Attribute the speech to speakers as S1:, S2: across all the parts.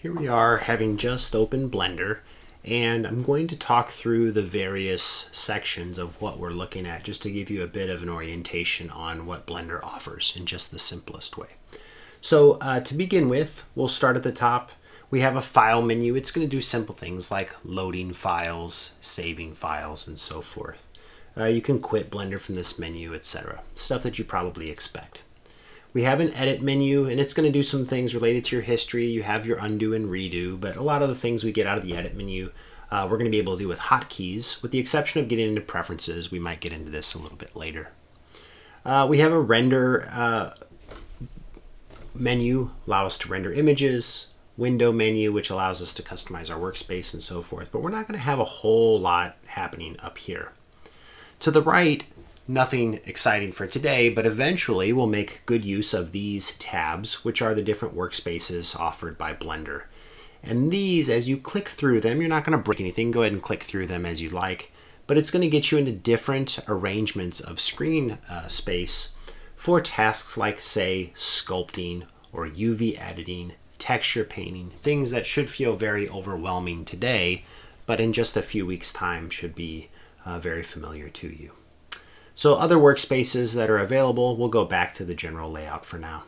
S1: Here we are having just opened Blender, and I'm going to talk through the various sections of what we're looking at just to give you a bit of an orientation on what Blender offers in just the simplest way. So to begin with, we'll start at the top. We have a file menu. It's going to do simple things like loading files, saving files, and so forth. You can quit Blender from this menu, etc. Stuff that you probably expect. We have an edit menu, and it's going to do some things related to your history. You have your undo and redo, but a lot of the things we get out of the edit menu, we're going to be able to do with hotkeys, with the exception of getting into preferences. We might get into this a little bit later. We have a render menu, allow us to render images, window menu, which allows us to customize our workspace and so forth, but we're not going to have a whole lot happening up here. To the right, nothing exciting for today, but eventually we'll make good use of these tabs, which are the different workspaces offered by Blender. And these, as you click through them, you're not going to break anything. Go ahead and click through them as you like, but it's going to get you into different arrangements of screen space for tasks like, say, sculpting or UV editing, texture painting, things that should feel very overwhelming today, but in just a few weeks' time should be very familiar to you. So other workspaces that are available, we'll go back to the general layout for now.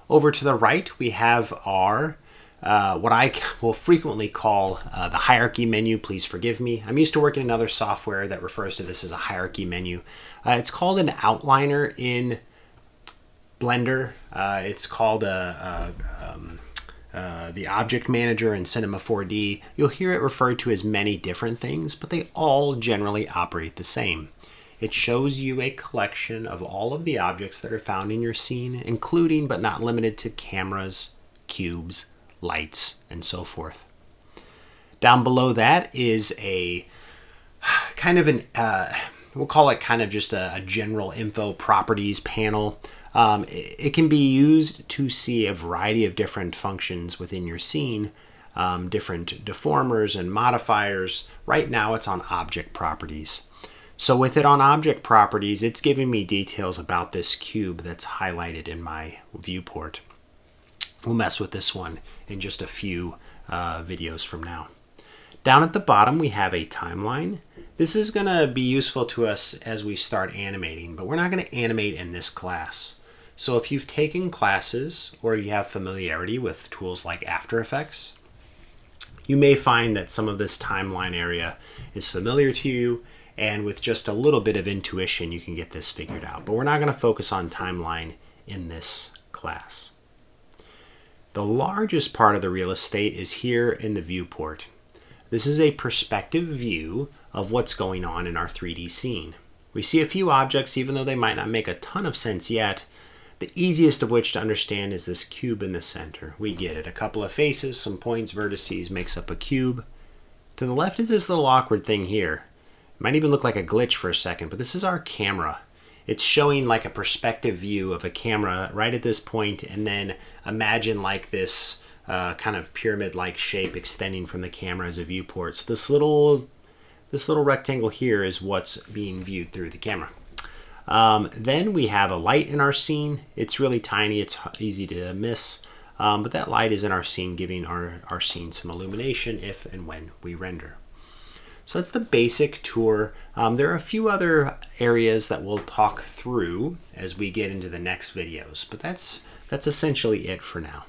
S1: Over to the right, we have our, what I will frequently call the hierarchy menu. Please forgive me. I'm used to working in other software that refers to this as a hierarchy menu. It's called an outliner in Blender. It's called the object manager in Cinema 4D. You'll hear it referred to as many different things, but they all generally operate the same. It shows you a collection of all of the objects that are found in your scene, including but not limited to cameras, cubes, lights, and so forth. Down below that is a kind of an, we'll call it kind of just a general info properties panel. It can be used to see a variety of different functions within your scene, different deformers and modifiers. Right now it's on object properties. So with it on object properties, it's giving me details about this cube that's highlighted in my viewport. We'll mess with this one in just a few videos from now. Down at the bottom, we have a timeline. This is going to be useful to us as we start animating, but we're not going to animate in this class. So if you've taken classes or you have familiarity with tools like After Effects, you may find that some of this timeline area is familiar to you, and with just a little bit of intuition, you can get this figured out. But we're not going to focus on timeline in this class. The largest part of the real estate is here in the viewport. This is a perspective view of what's going on in our 3D scene. We see a few objects, even though they might not make a ton of sense yet. The easiest of which to understand is this cube in the center. We get it. A couple of faces, some points, vertices makes up a cube. To the left is this little awkward thing here. Might even look like a glitch for a second, but this is our camera. It's showing like a perspective view of a camera right at this point, and then imagine like this kind of pyramid-like shape extending from the camera as a viewport. So this little rectangle here is what's being viewed through the camera. Then we have a light in our scene. It's really tiny, it's easy to miss, but that light is in our scene, giving our scene some illumination if and when we render. So that's the basic tour. There are a few other areas that we'll talk through as we get into the next videos, but that's essentially it for now.